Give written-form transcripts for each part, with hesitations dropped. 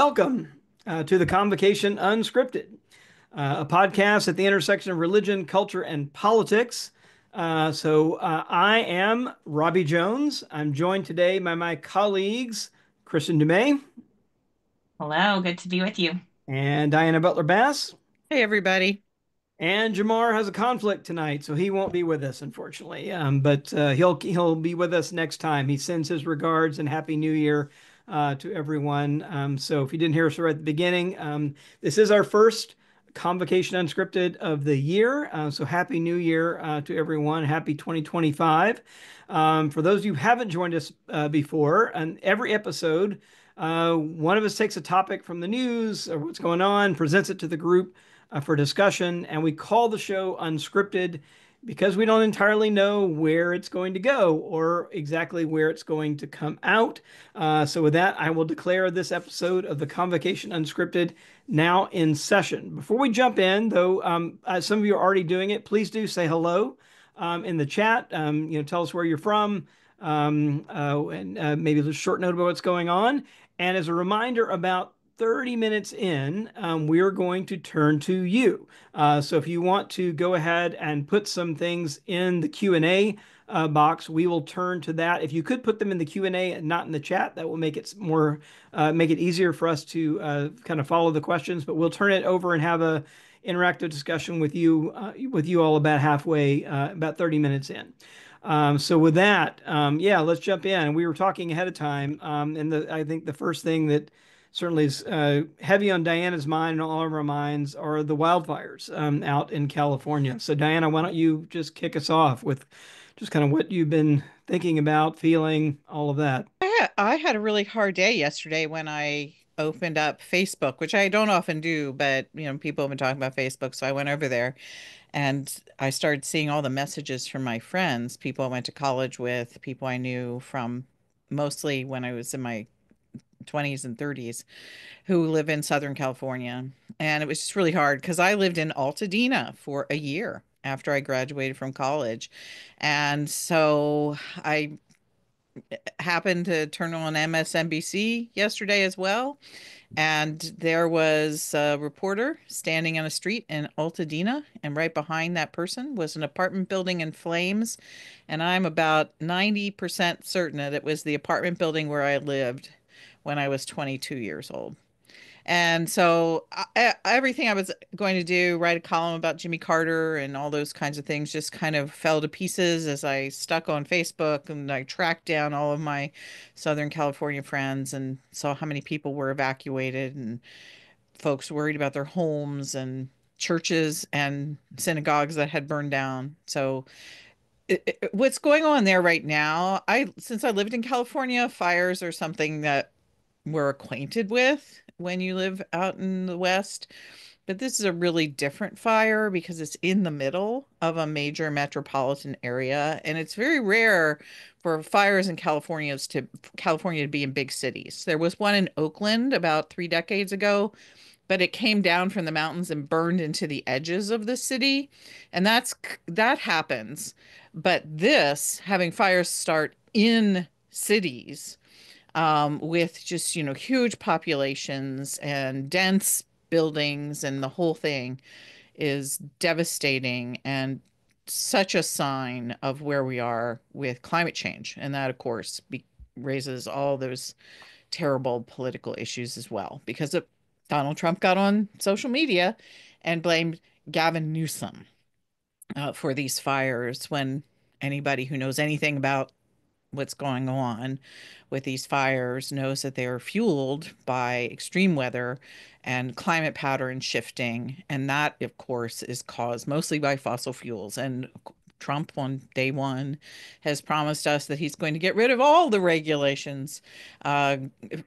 Welcome to the Convocation Unscripted, a podcast at the intersection of religion, culture, and politics. I am Robbie Jones. I'm joined today by my colleagues, Kristin Du Mez Hello, good to be with you. and Diana Butler Bass. Hey, everybody. And Jemar has a conflict tonight, so he won't be with us, unfortunately. But he'll be with us next time. He sends his regards and Happy New Year to everyone. So if you didn't hear us right at the beginning, this is our first Convocation Unscripted of the year. So Happy New Year to everyone. Happy 2025. For those of you who haven't joined us before, and every episode, one of us takes a topic from the news or what's going on, presents it to the group for discussion, and we call the show Unscripted because we don't entirely know where it's going to go or exactly where it's going to come out. So, with that, I will declare this episode of the Convocation Unscripted now in session. Before we jump in, though, as some of you are already doing it, please do say hello in the chat. Tell us where you're from, and maybe a short note about what's going on. And as a reminder, about 30 minutes in, we're going to turn to you. So if you want to go ahead and put some things in the Q&A box, we will turn to that. If you could put them in the Q&A and not in the chat, that will make it make it easier for us to kind of follow the questions. But we'll turn it over and have a interactive discussion with you all about halfway, about 30 minutes in. So with that, yeah, let's jump in. We were talking ahead of time, and I think the first thing that certainly is heavy on Diana's mind and all of our minds are the wildfires out in California. So Diana, why don't you just kick us off with just kind of what you've been thinking about, feeling, all of that. I had a really hard day yesterday when I opened up Facebook, which I don't often do, but people have been talking about Facebook, so I went over there and I started seeing all the messages from my friends, people I went to college with, people I knew from mostly when I was in my 20s and 30s who live in Southern California. And it was just really hard because I lived in Altadena for a year after I graduated from college. And so I happened to turn on MSNBC yesterday as well. And there was a reporter standing on a street in Altadena, and right behind that person was an apartment building in flames. And I'm about 90% certain that it was the apartment building where I lived when I was 22 years old. And so everything I was going to do, write a column about Jimmy Carter and all those kinds of things, just kind of fell to pieces as I stuck on Facebook and I tracked down all of my Southern California friends and saw how many people were evacuated and folks worried about their homes and churches and synagogues that had burned down. So what's going on there right now, since I lived in California, fires are something that we're acquainted with when you live out in the West. But this is a really different fire because it's in the middle of a major metropolitan area, and it's very rare for fires in California to be in big cities. There was one in Oakland about 3 decades ago, but it came down from the mountains and burned into the edges of the city, and that happens. But this, having fires start in cities with just, huge populations and dense buildings and the whole thing is devastating and such a sign of where we are with climate change. And that, of course, raises all those terrible political issues as well, because Donald Trump got on social media and blamed Gavin Newsom for these fires when anybody who knows anything about what's going on with these fires knows that they are fueled by extreme weather and climate pattern shifting. And that, of course, is caused mostly by fossil fuels. And Trump on day one has promised us that he's going to get rid of all the regulations uh,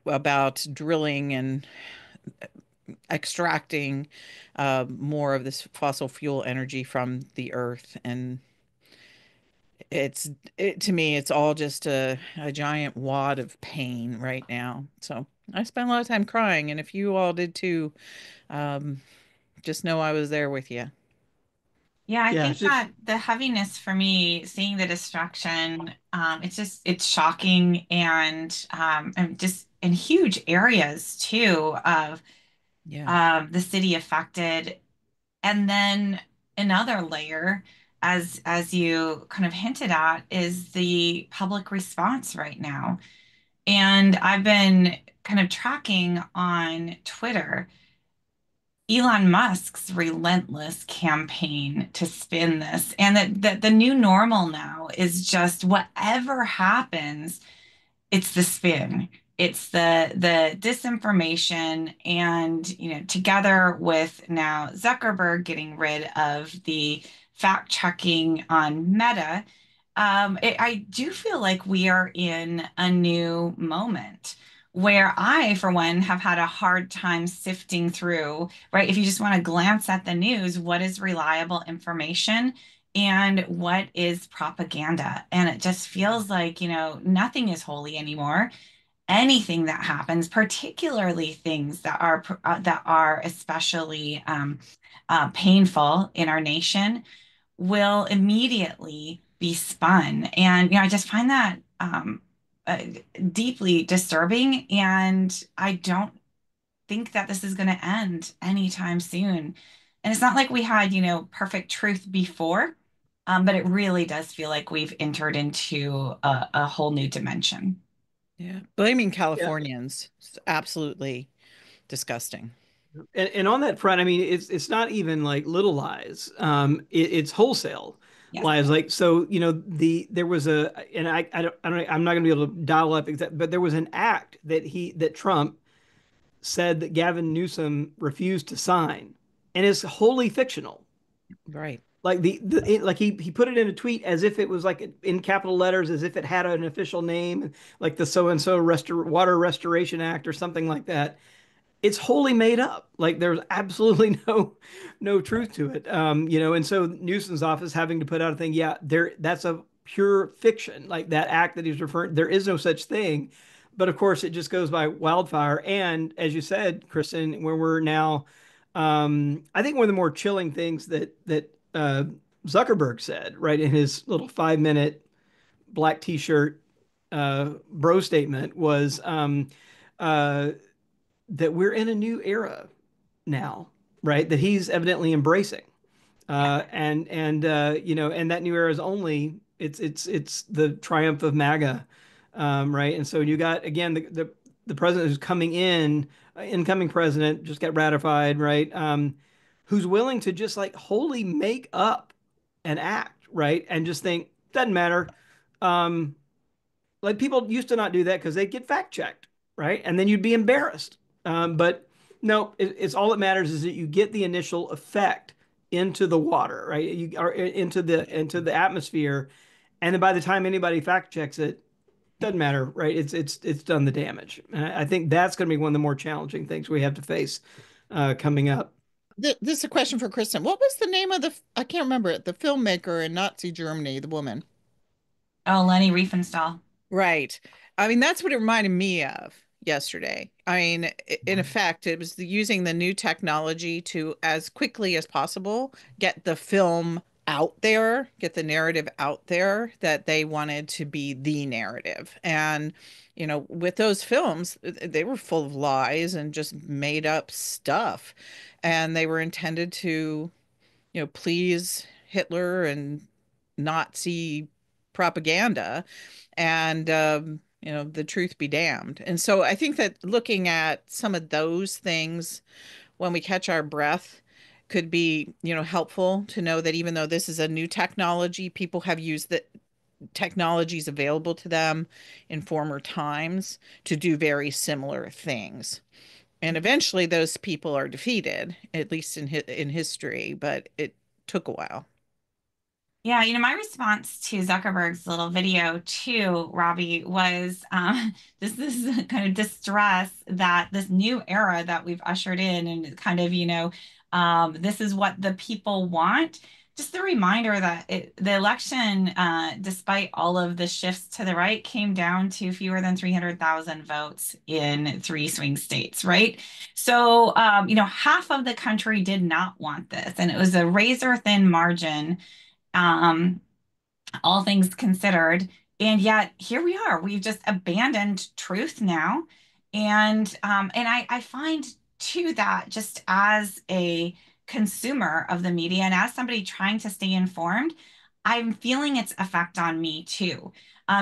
about drilling and extracting more of this fossil fuel energy from the earth. And to me, it's all just a giant wad of pain right now. So I spent a lot of time crying, and if you all did too, um, just know I was there with you. Yeah, I Yeah, think it's just that the heaviness for me, seeing the destruction, it's shocking and just in huge areas too of Yeah. the city affected. And then another layer, as you kind of hinted at, is the public response right now. And I've been kind of tracking on Twitter Elon Musk's relentless campaign to spin this, and that the new normal now is just whatever happens, it's the spin. It's the disinformation, and together with now Zuckerberg getting rid of the fact checking on Meta, I do feel like we are in a new moment where I, for one, have had a hard time sifting through, right? If you just want to glance at the news, what is reliable information and what is propaganda? And it just feels like, nothing is holy anymore. Anything that happens, particularly things that are especially painful in our nation, will immediately be spun. And I just find that uh, deeply disturbing. And I don't think that this is going to end anytime soon. And it's not like we had, perfect truth before, but it really does feel like we've entered into a whole new dimension. Yeah. Blaming Yeah. Californians is absolutely disgusting. And on that front, I mean, it's not even like little lies. It's wholesale Yes. lies. Like so, there was and I'm not going to be able to dial up exact, but there was an act that Trump said that Gavin Newsom refused to sign, and it's wholly fictional. Right. Like like he put it in a tweet as if it was like in capital letters, as if it had an official name, like the so and so Water Restoration Act or something like that. It's wholly made up. Like there's absolutely no truth to it. And so Newsom's office having to put out a thing, yeah, that's a pure fiction. Like that act that he's referring, there is no such thing. But of course, it just goes by wildfire. And as you said, Kristen, where we're now, I think one of the more chilling things that Zuckerberg said, right, in his little 5 minute black T-shirt bro statement was uh, that we're in a new era now, right? That he's evidently embracing, and that new era is only it's the triumph of MAGA, right? And so you got again the president who's coming in, incoming president just got ratified, right? Who's willing to just like wholly make up an act, right? And just think doesn't matter. Um, like people used to not do that because they'd get fact checked, right? And then you'd be embarrassed. But no, it's all that matters is that you get the initial effect into the water, right? You are into the atmosphere, and then by the time anybody fact checks it, doesn't matter, right? It's done the damage. And I think that's going to be one of the more challenging things we have to face coming up. This is a question for Kristen. What was the name of I can't remember it, the filmmaker in Nazi Germany, the woman? Oh, Lenny Riefenstahl. Right. I mean, that's what it reminded me of yesterday. I mean, in effect, it was using the new technology to, as quickly as possible, get the film out there, get the narrative out there that they wanted to be the narrative. And, with those films, they were full of lies and just made up stuff. And they were intended to, please Hitler and Nazi propaganda, and the truth be damned. And so I think that looking at some of those things when we catch our breath could be, helpful to know that even though this is a new technology, people have used the technologies available to them in former times to do very similar things. And eventually those people are defeated, at least in history, but it took a while. Yeah, my response to Zuckerberg's little video too, Robbie, was this kind of distress that this new era that we've ushered in, and kind of, this is what the people want. Just the reminder that the election, despite all of the shifts to the right, came down to fewer than 300,000 votes in three swing states, right? So, half of the country did not want this, and it was a razor thin margin, um, all things considered. And yet here we are. We've just abandoned truth now. And I find too that just as a consumer of the media and as somebody trying to stay informed, I'm feeling its effect on me too.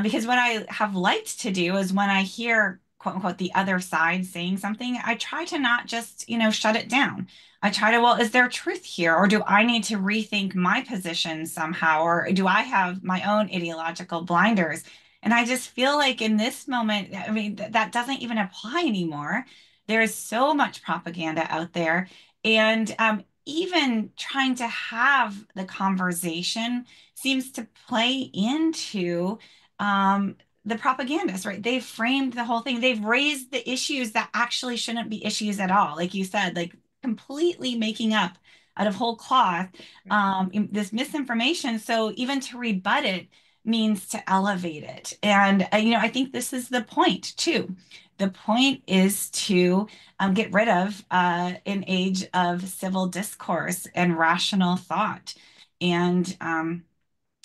Because what I have liked to do is when I hear quote unquote the other side saying something, I try to not just, shut it down. I try to, well, is there truth here? Or do I need to rethink my position somehow? Or do I have my own ideological blinders? And I just feel like in this moment, I mean, that doesn't even apply anymore. There's so much propaganda out there. And even trying to have the conversation seems to play into the propagandists, right? They've framed the whole thing. They've raised the issues that actually shouldn't be issues at all. Like you said, like completely making up out of whole cloth this misinformation. So even to rebut it, means to elevate it. And, I think this is the point too. The point is to get rid of an age of civil discourse and rational thought. And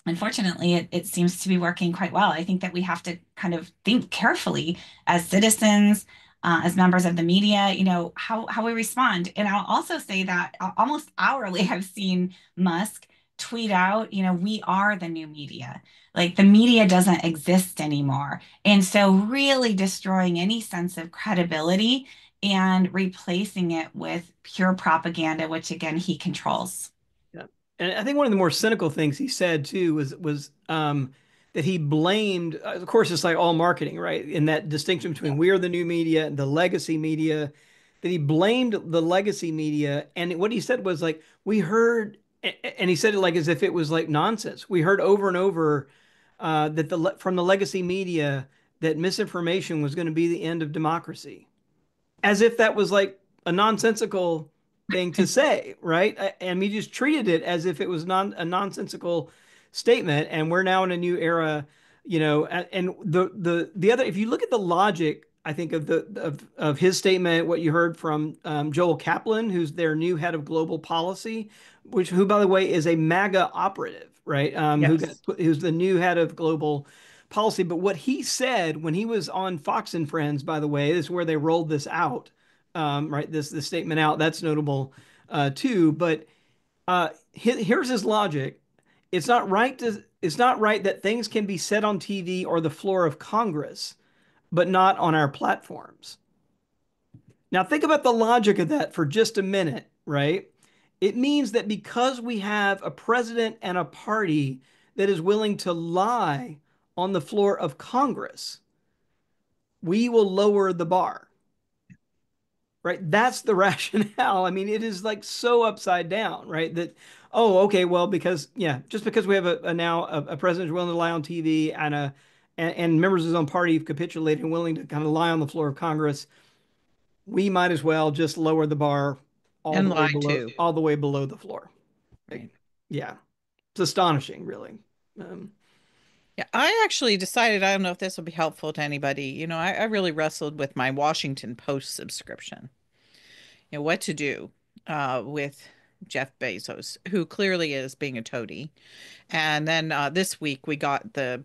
unfortunately, it seems to be working quite well. I think that we have to kind of think carefully as citizens, as members of the media, how we respond. And I'll also say that almost hourly, I've seen Musk tweet out, we are the new media. Like the media doesn't exist anymore. And so, really destroying any sense of credibility and replacing it with pure propaganda, which again, he controls. Yeah. And I think one of the more cynical things he said too was that he blamed, of course, it's like all marketing, right? In that distinction between we are the new media and the legacy media, that he blamed the legacy media. And what he said was like, we heard, and he said it like as if it was like nonsense. We heard over and over that from the legacy media that misinformation was going to be the end of democracy, as if that was like a nonsensical thing to say, right? And we just treated it as if it was a nonsensical statement. And we're now in a new era, and the other, if you look at the logic, I think of his statement, what you heard from Joel Kaplan, who's their new head of global policy, who by the way is a MAGA operative, right? Yes. Who's the new head of global policy. But what he said when he was on Fox and Friends, by the way, this is where they rolled this out, right? This statement out. That's notable too. But here's his logic. It's not right that things can be said on TV or the floor of Congress, but not on our platforms. Now think about the logic of that for just a minute, right? It means that because we have a president and a party that is willing to lie on the floor of Congress, we will lower the bar, right? That's the rationale. I mean, it is like so upside down, right? That, oh, okay, well, because, yeah, just because we have a president who's willing to lie on TV and members of his own party have capitulated and willing to kind of lie on the floor of Congress, we might as well just lower the bar And lie too. all the way below the floor. Like, Right. yeah, it's astonishing, really. Um, Yeah, I actually decided, I don't know if this will be helpful to anybody. I really wrestled with my Washington Post subscription. What to do with Jeff Bezos, who clearly is being a toady. And then this week we got the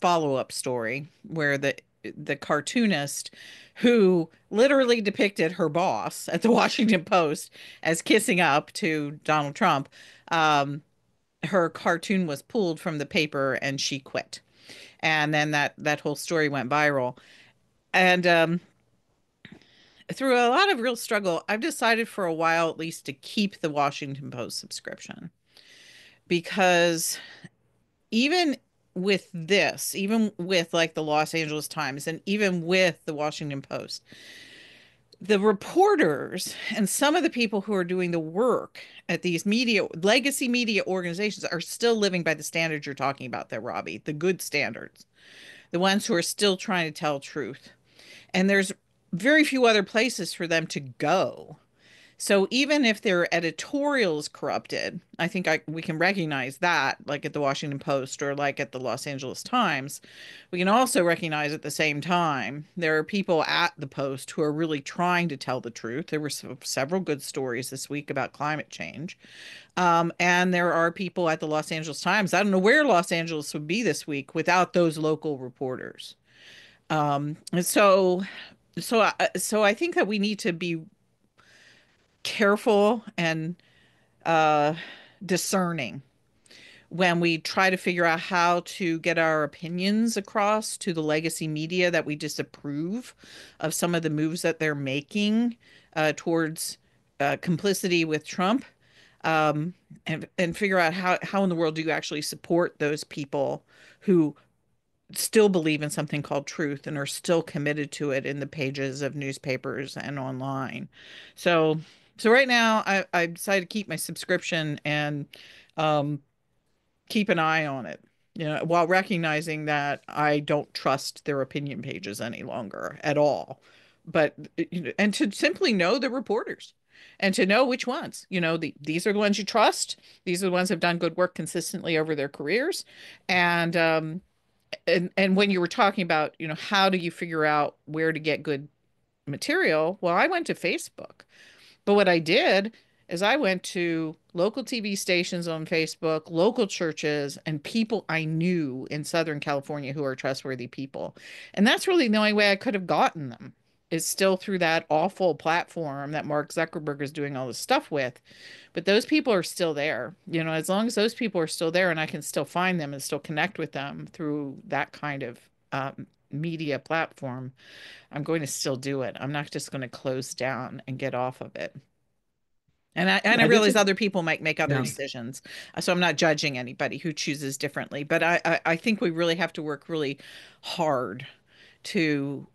follow-up story where the cartoonist who literally depicted her boss at the Washington Post as kissing up to Donald Trump, her cartoon was pulled from the paper and she quit. And then that whole story went viral. And through a lot of real struggle, I've decided for a while at least to keep the Washington Post subscription because even with this, even with like the Los Angeles Times and even with the Washington Post, the reporters and some of the people who are doing the work at these legacy media organizations are still living by the standards you're talking about there, Robbie, the good standards, the ones who are still trying to tell truth. And there's very few other places for them to go. So even if their editorial is corrupted, I think we can recognize that, like at the Washington Post or like at the Los Angeles Times. We can also recognize at the same time there are people at the Post who are really trying to tell the truth. There were several good stories this week about climate change. And there are people at the Los Angeles Times. I don't know where Los Angeles would be this week without those local reporters. And so so I think that we need to be careful and uh, discerning when we try to figure out how to get our opinions across to the legacy media that we disapprove of some of the moves that they're making towards complicity with Trump, um, and figure out how in the world do you actually support those people who still believe in something called truth and are still committed to it in the pages of newspapers and online. So so right now I decided to keep my subscription and um, keep an eye on it, while recognizing that I don't trust their opinion pages any longer at all. But and to simply know the reporters and to know which ones, these are the ones you trust. These are the ones that have done good work consistently over their careers. And and when you were talking about, how do you figure out where to get good material? Well, I went to Facebook. But what I did is I went to local TV stations on Facebook, local churches, and people I knew in Southern California who are trustworthy people. And that's really the only way I could have gotten them, is still through that awful platform that Mark Zuckerberg is doing all this stuff with. But those people are still there. As long as those people are still there and I can still find them and still connect with them through that kind of media platform, I'm going to still do it. I'm not just going to close down and get off of it. And I I did realize see. other people might make other Yeah. decisions. So I'm not judging anybody who chooses differently. But I think we really have to work really hard to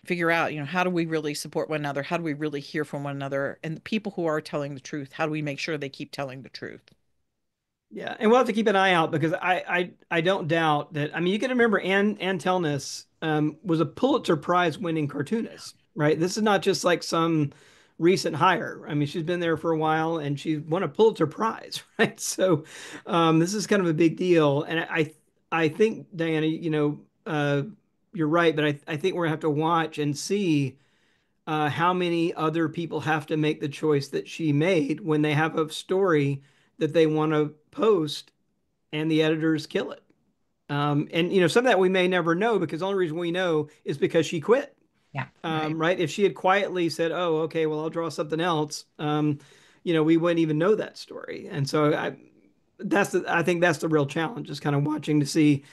figure out, how do we really support one another? How do we really hear from one another? And the people who are telling the truth, how do we make sure they keep telling the truth? Yeah, and we'll have to keep an eye out because I don't doubt that. I mean, you can remember Ann Telnis was a Pulitzer Prize winning cartoonist, right? This is not just like some recent hire. I mean, she's been there for a while and she won a Pulitzer Prize, right? So this is kind of a big deal. And I think Diana, you're right, but I think we're gonna have to watch and see how many other people have to make the choice that she made when they have a story that they want to post and the editors kill it. And some of that we may never know because the only reason we know is because she quit. Yeah. Right. Right? If she had quietly said, "Oh, okay, well, I'll draw something else," we wouldn't even know that story. And so I think that's the real challenge, is kind of watching to see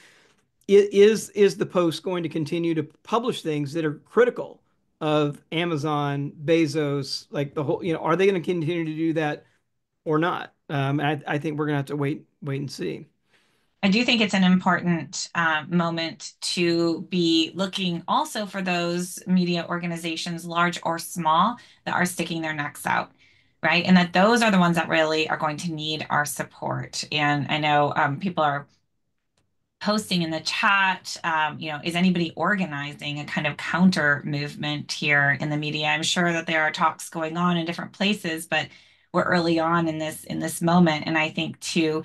is the Post going to continue to publish things that are critical of Amazon, Bezos, like the whole, are they going to continue to do that or not? I think we're going to have to wait and see. I do think it's an important moment to be looking also for those media organizations, large or small, that are sticking their necks out, right? And that those are the ones that really are going to need our support. And I know people are posting in the chat, is anybody organizing a kind of counter movement here in the media? I'm sure that there are talks going on in different places, but we're early on in this moment, and I think to,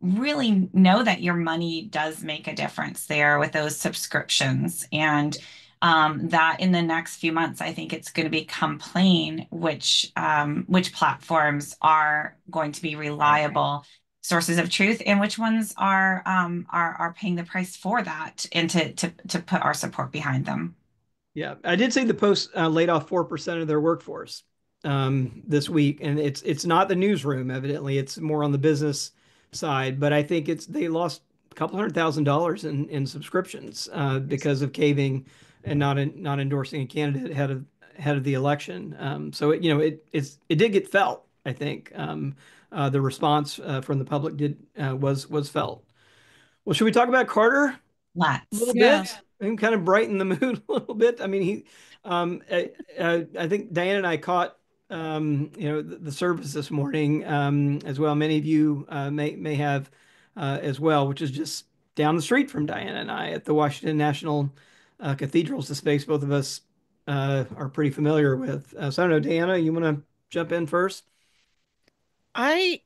really know that your money does make a difference there with those subscriptions, and that in the next few months, I think it's going to become plain which platforms are going to be reliable sources of truth and which ones are paying the price for that, and to put our support behind them. Yeah, I did see the Post laid off 4% of their workforce this week, and it's not the newsroom. Evidently, it's more on the business side. But I think they lost a couple $100,000 in subscriptions because of caving and not endorsing a candidate ahead of the election. So it did get felt. I think the response from the public was felt. Well, should we talk about Carter? A Let's. little Yeah. bit and kind of brighten the mood a little bit. I mean, I think Diane and I caught, the service this morning as well. Many of you may have as well, which is just down the street from Diana and I at the Washington National Cathedral. It's the space both of us are pretty familiar with. So I don't know, Diana, you want to jump in first? I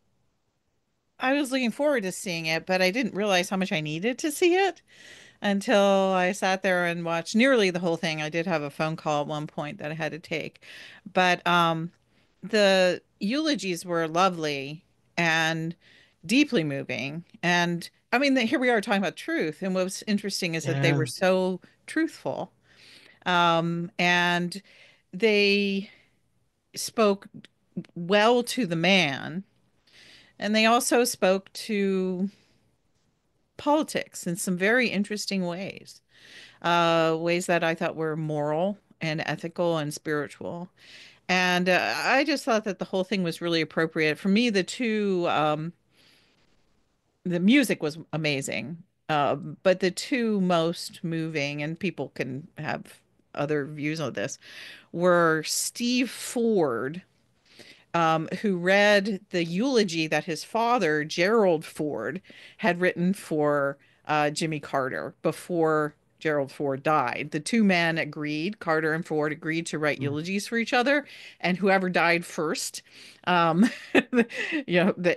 I was looking forward to seeing it, but I didn't realize how much I needed to see it until I sat there and watched nearly the whole thing. I did have a phone call at one point that I had to take, but the eulogies were lovely and deeply moving. And I mean, here we are talking about truth. And what was interesting is that they Yeah. were so truthful. And they spoke well to the man, and they also spoke to politics in some very interesting ways, ways that I thought were moral and ethical and spiritual. And I just thought that the whole thing was really appropriate. For me, the music was amazing. But the two most moving, and people can have other views on this, were Steve Ford, who read the eulogy that his father, Gerald Ford, had written for Jimmy Carter before Gerald Ford died. The two men agreed, Carter and Ford agreed to write Mm. eulogies for each other, and whoever died first, um,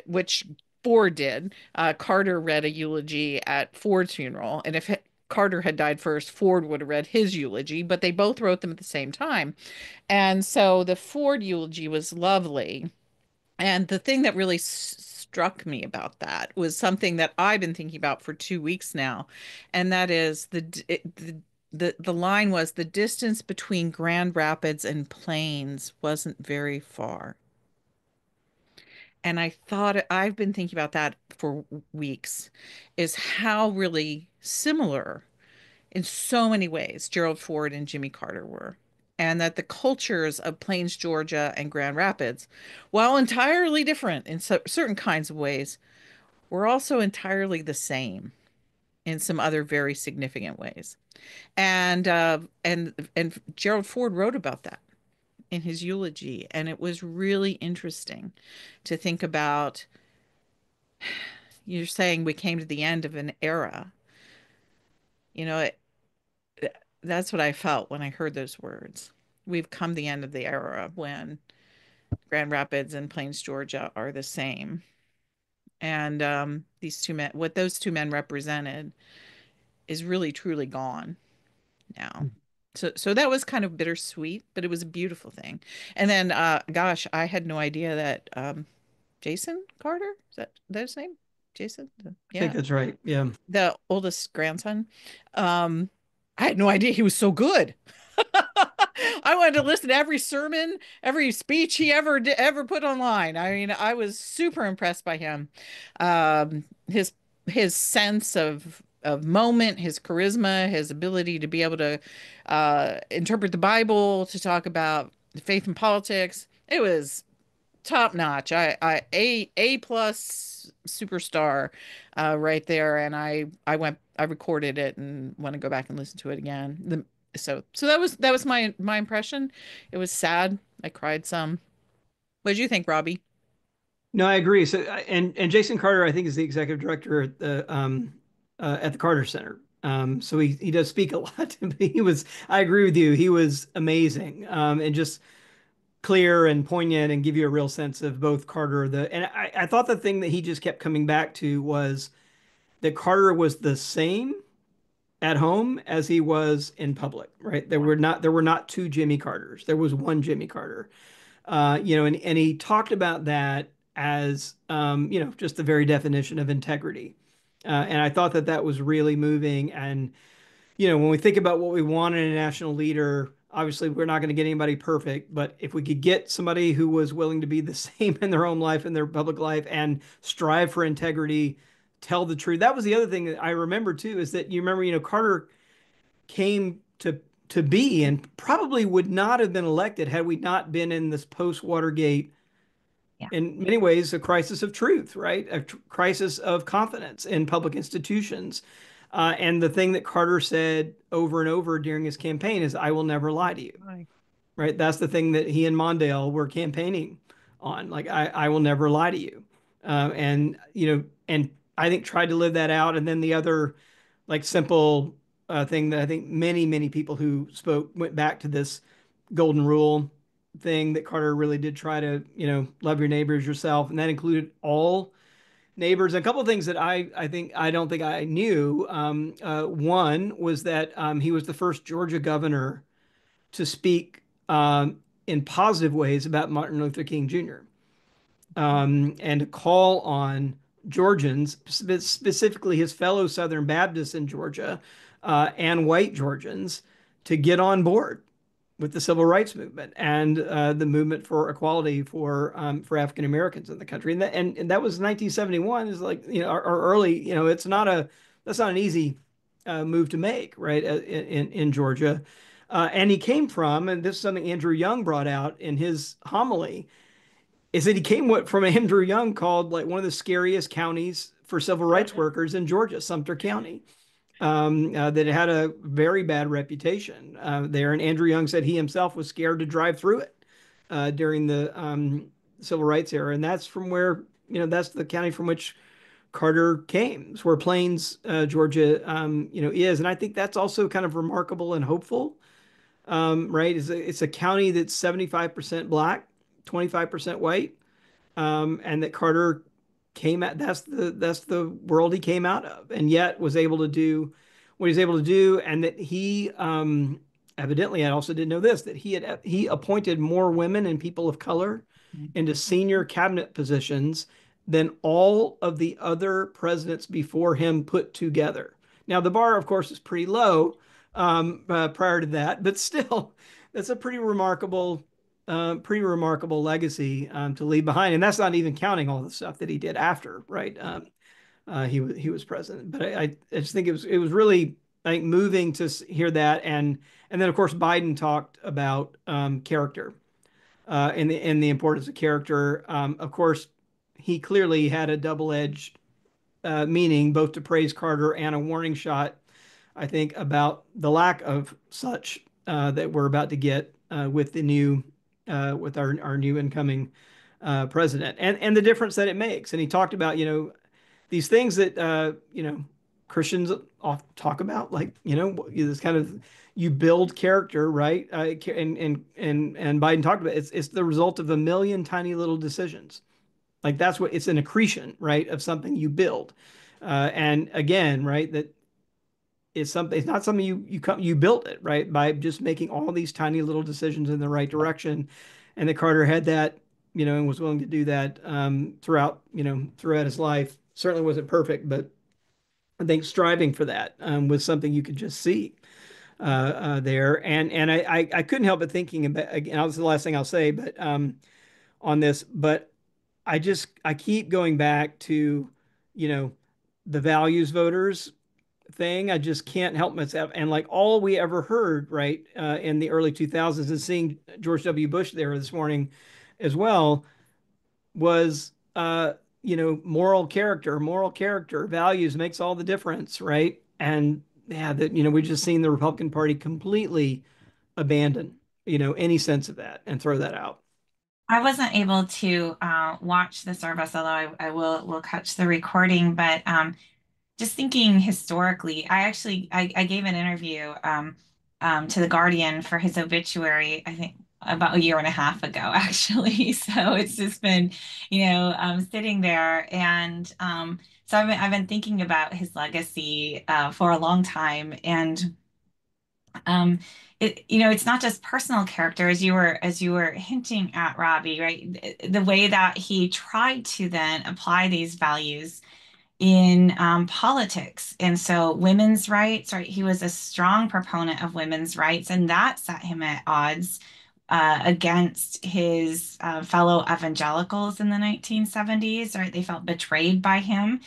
which Ford did, Carter read a eulogy at Ford's funeral, and if Carter had died first, Ford would have read his eulogy, but they both wrote them at the same time. And so the Ford eulogy was lovely. And the thing that really struck me about that was something that I've been thinking about for 2 weeks now, and that is the line was the distance between Grand Rapids and Plains wasn't very far. And I thought I've been thinking about that for weeks, is how really similar in so many ways Gerald Ford and Jimmy Carter were. And that the cultures of Plains, Georgia and Grand Rapids, while entirely different in certain kinds of ways, were also entirely the same in some other very significant ways. And Gerald Ford wrote about that in his eulogy, and it was really interesting to think about. You're saying we came to the end of an era. You know, that's what I felt when I heard those words. We've come the end of the era when Grand Rapids and Plains, Georgia are the same. And these two men, what those two men represented is really truly gone now. So that was kind of bittersweet, but it was a beautiful thing. And then gosh, I had no idea that Jason Carter, is that his name? Jason? I think Yeah. that's right. Yeah. The oldest grandson. Um, I had no idea he was so good. I wanted to listen to every sermon, every speech he ever put online. I mean, I was super impressed by him. Um, his his sense of moment, his charisma, his ability to be able to interpret the Bible, to talk about faith and politics. It was top notch. A plus superstar, right there. And I recorded it and want to go back and listen to it again. So that was my impression. It was sad. I cried some. What did you think, Robbie? No, I agree. So, and Jason Carter, I think, is the executive director at the Carter Center. So he does speak a lot. But he was, I agree with you. He was amazing, and just clear and poignant, and give you a real sense of both Carter. And I thought the thing that he just kept coming back to was that Carter was the same at home as he was in public. Right? There were not two Jimmy Carters. There was one Jimmy Carter. And he talked about that as, just the very definition of integrity. And I thought that that was really moving. And, when we think about what we want in a national leader, obviously we're not going to get anybody perfect, but if we could get somebody who was willing to be the same in their home life and their public life and strive for integrity, tell the truth. That was the other thing that I remember too, is that you remember, Carter came to be and probably would not have been elected had we not been in this post Watergate, Yeah. in many ways, a crisis of truth, right? A crisis of confidence in public institutions. And the thing that Carter said over and over during his campaign is, "I will never lie to you." Hi. Right? That's the thing that he and Mondale were campaigning on. Like, I will never lie to you. And I think tried to live that out. And then the other, like, simple thing that I think many, many people who spoke went back to this golden rule thing that Carter really did try to, love your neighbors yourself. And that included all neighbors. And a couple of things that I don't think I knew. One was that he was the first Georgia governor to speak in positive ways about Martin Luther King Jr. And to call on Georgians, specifically his fellow Southern Baptists in Georgia, and white Georgians to get on board with the civil rights movement and the movement for equality for African Americans in the country. And that was 1971. Is like, our early, it's not a that's not an easy move to make, right? In Georgia. And he came from, and this is something Andrew Young brought out in his homily, is that he came from Andrew Young called like one of the scariest counties for civil rights workers in Georgia, Sumter County, that had a very bad reputation there. And Andrew Young said he himself was scared to drive through it during the civil rights era. And that's from where, that's the county from which Carter came. It's where Plains, Georgia, is. And I think that's also kind of remarkable and hopeful, right? It's a county that's 75% black, 25% white, and that Carter came at that's the world he came out of, and yet was able to do what he's able to do, and that he evidently, I also didn't know this, that he appointed more women and people of color into senior cabinet positions than all of the other presidents before him put together. Now the bar, of course, is pretty low prior to that, but still, that's a pretty remarkable legacy to leave behind, and that's not even counting all the stuff that he did after, right? He was president, but I just think it was really, I think, moving to hear that, and then of course Biden talked about character and the importance of character. Of course, he clearly had a double-edged meaning, both to praise Carter and a warning shot, I think, about the lack of such that we're about to get with our new incoming president, and the difference that it makes. And he talked about, these things that Christians often talk about, like, this kind of, you build character, right? And Biden talked about it's the result of a million tiny little decisions. Like, that's what it's, an accretion, right, of something you build. And again, right, that it's not something you built it, right, by just making all these tiny little decisions in the right direction. And that Carter had that, and was willing to do that throughout his life. Certainly wasn't perfect, but I think striving for that was something you could just see there. And I couldn't help but thinking about, again, this is the last thing I'll say, but on this, but I keep going back to, the values voters thing. I just can't help myself. And like, all we ever heard, right, in the early 2000s, and seeing George W. Bush there this morning as well, was, moral character, values makes all the difference, right? And yeah, that, we've just seen the Republican Party completely abandon, any sense of that and throw that out. I wasn't able to watch the service, although I will catch the recording. But just thinking historically, I gave an interview to the Guardian for his obituary, I think about a year and a half ago, actually. So it's just been, sitting there, and so I've been thinking about his legacy for a long time, and um, it's not just personal character, as you were hinting at, Robbie, right? The way that he tried to then apply these values in politics. And so women's rights, right? He was a strong proponent of women's rights, and that set him at odds against his fellow evangelicals in the 1970s, right? They felt betrayed by him.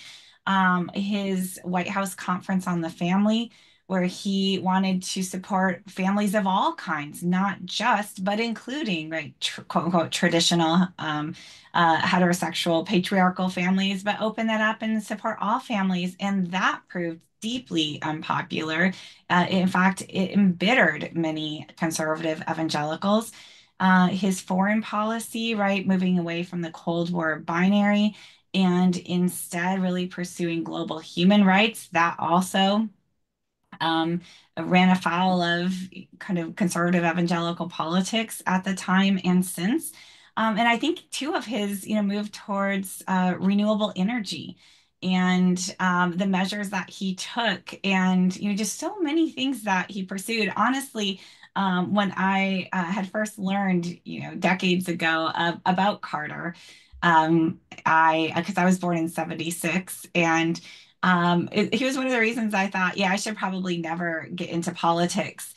His White House Conference on the Family, where he wanted to support families of all kinds, not just, but including, right, quote unquote, traditional heterosexual patriarchal families, but open that up and support all families. And that proved deeply unpopular. In fact, it embittered many conservative evangelicals. His foreign policy, right, moving away from the Cold War binary and instead really pursuing global human rights, that also um, ran afoul of kind of conservative evangelical politics at the time and since. And I think two of his, moved towards renewable energy and the measures that he took, and just so many things that he pursued. Honestly, when I had first learned, decades ago about Carter, I because I was born in '76, and he was one of the reasons I thought, yeah, I should probably never get into politics.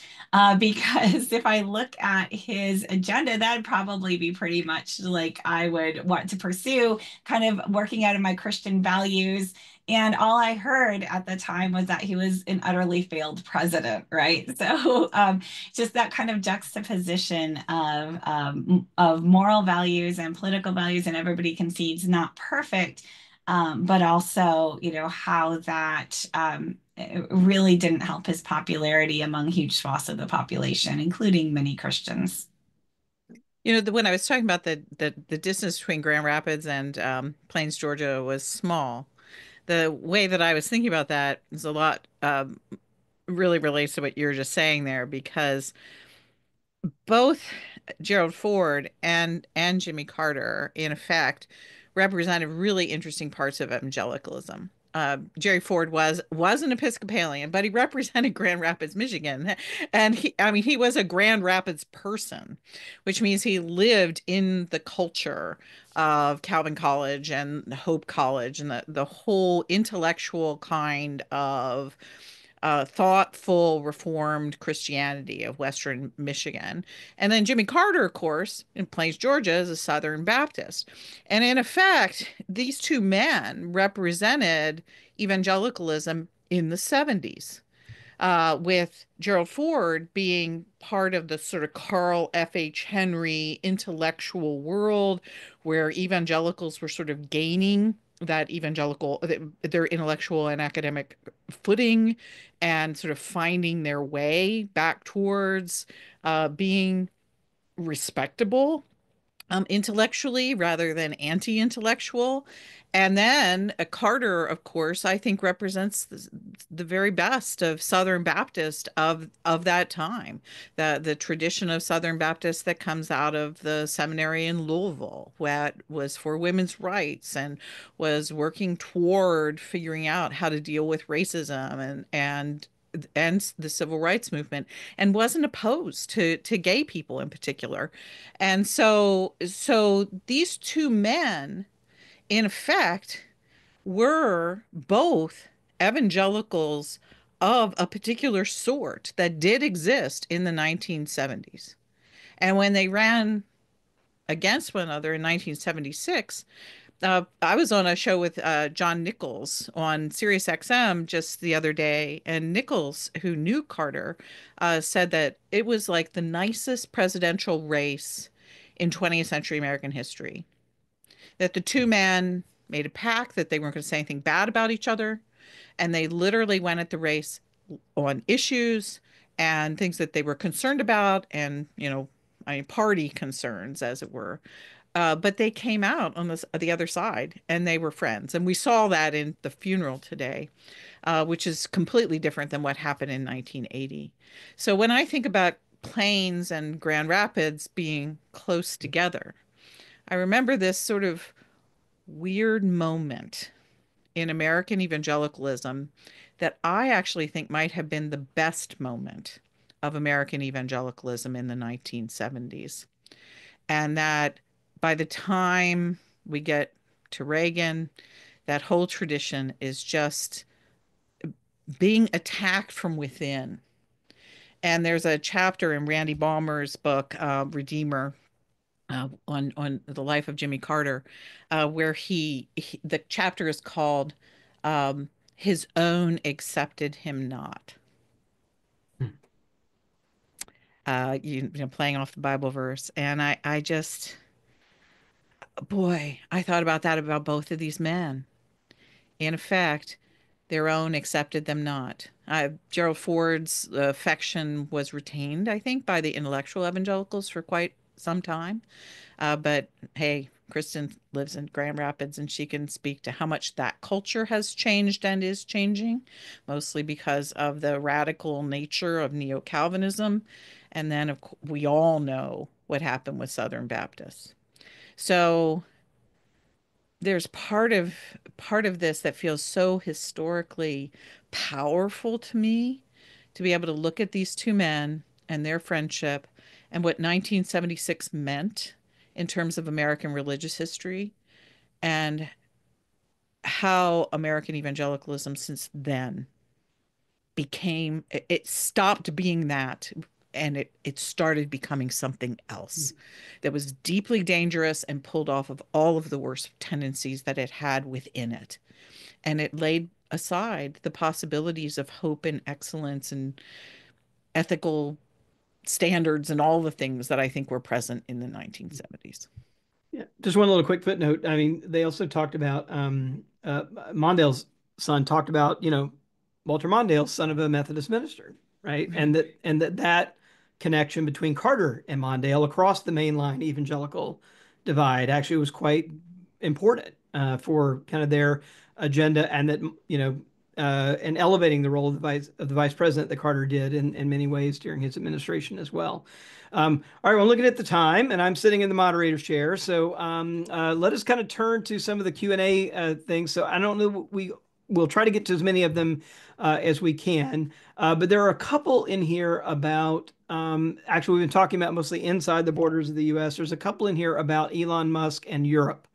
Because if I look at his agenda, that'd probably be pretty much like I would want to pursue, kind of working out of my Christian values. And all I heard at the time was that he was an utterly failed president, right? So just that kind of juxtaposition of moral values and political values, and everybody concedes not perfect, but also, how that it really didn't help his popularity among huge swaths of the population, including many Christians. When I was talking about the distance between Grand Rapids and Plains, Georgia was small. The way that I was thinking about that is a lot really relates to what you were just saying there, because both Gerald Ford and Jimmy Carter, in effect, represented really interesting parts of evangelicalism. Jerry Ford was an Episcopalian, but he represented Grand Rapids, Michigan, and he was a Grand Rapids person, which means he lived in the culture of Calvin College and Hope College and the whole intellectual kind of thoughtful, reformed Christianity of Western Michigan. And then Jimmy Carter, of course, in Plains, Georgia, is a Southern Baptist. And in effect, these two men represented evangelicalism in the 70s, with Gerald Ford being part of the sort of Carl F.H. Henry intellectual world where evangelicals were sort of gaining that their intellectual and academic footing and sort of finding their way back towards being respectable intellectually rather than anti-intellectual. And then Carter, of course, I think represents the very best of Southern Baptist of that time, the tradition of Southern Baptist that comes out of the seminary in Louisville, that was for women's rights and was working toward figuring out how to deal with racism and the civil rights movement, and wasn't opposed to gay people in particular. And so these two men, in effect, were both evangelicals of a particular sort that did exist in the 1970s. And when they ran against one another in 1976, I was on a show with John Nichols on Sirius XM just the other day, and Nichols, who knew Carter, said that it was like the nicest presidential race in 20th century American history. That the two men made a pact that they weren't going to say anything bad about each other, and they literally went at the race on issues and things that they were concerned about, and I mean, party concerns, as it were. But they came out on the other side and they were friends. And we saw that in the funeral today, which is completely different than what happened in 1980. So when I think about Plains and Grand Rapids being close together, I remember this sort of weird moment in American evangelicalism that I actually think might have been the best moment of American evangelicalism in the 1970s. And that by the time we get to Reagan, that whole tradition is just being attacked from within. And there's a chapter in Randy Ballmer's book, Redeemer, on the life of Jimmy Carter, where the chapter is called "His Own Accepted Him Not." Playing off the Bible verse, and I just, boy, I thought about that about both of these men. In effect, their own accepted them not. Gerald Ford's affection was retained, I think, by the intellectual evangelicals for quite some time. But hey, Kristin lives in Grand Rapids and she can speak to how much that culture has changed and is changing, mostly because of the radical nature of neo-Calvinism. And then we all know what happened with Southern Baptists. So there's part of this that feels so historically powerful to me, to be able to look at these two men and their friendship and what 1976 meant in terms of American religious history, and how American evangelicalism since then became, it stopped being that, and it started becoming something else that was deeply dangerous and pulled off of all of the worst tendencies that it had within it. And it laid aside the possibilities of hope and excellence and ethical standards and all the things that I think were present in the 1970s. Yeah, just one little quick footnote. I mean, they also talked about Mondale's son talked about, Walter Mondale, son of a Methodist minister, right? Right. And that connection between Carter and Mondale across the mainline evangelical divide actually was quite important for kind of their agenda, and that and elevating the role of the vice president that Carter did in many ways during his administration as well. All right, well, I'm looking at the time, and I'm sitting in the moderator's chair. So let us kind of turn to some of the Q&A things. So I don't know, we'll try to get to as many of them as we can. But there are a couple in here about, actually, we've been talking about mostly inside the borders of the U.S. There's a couple in here about Elon Musk and Europe,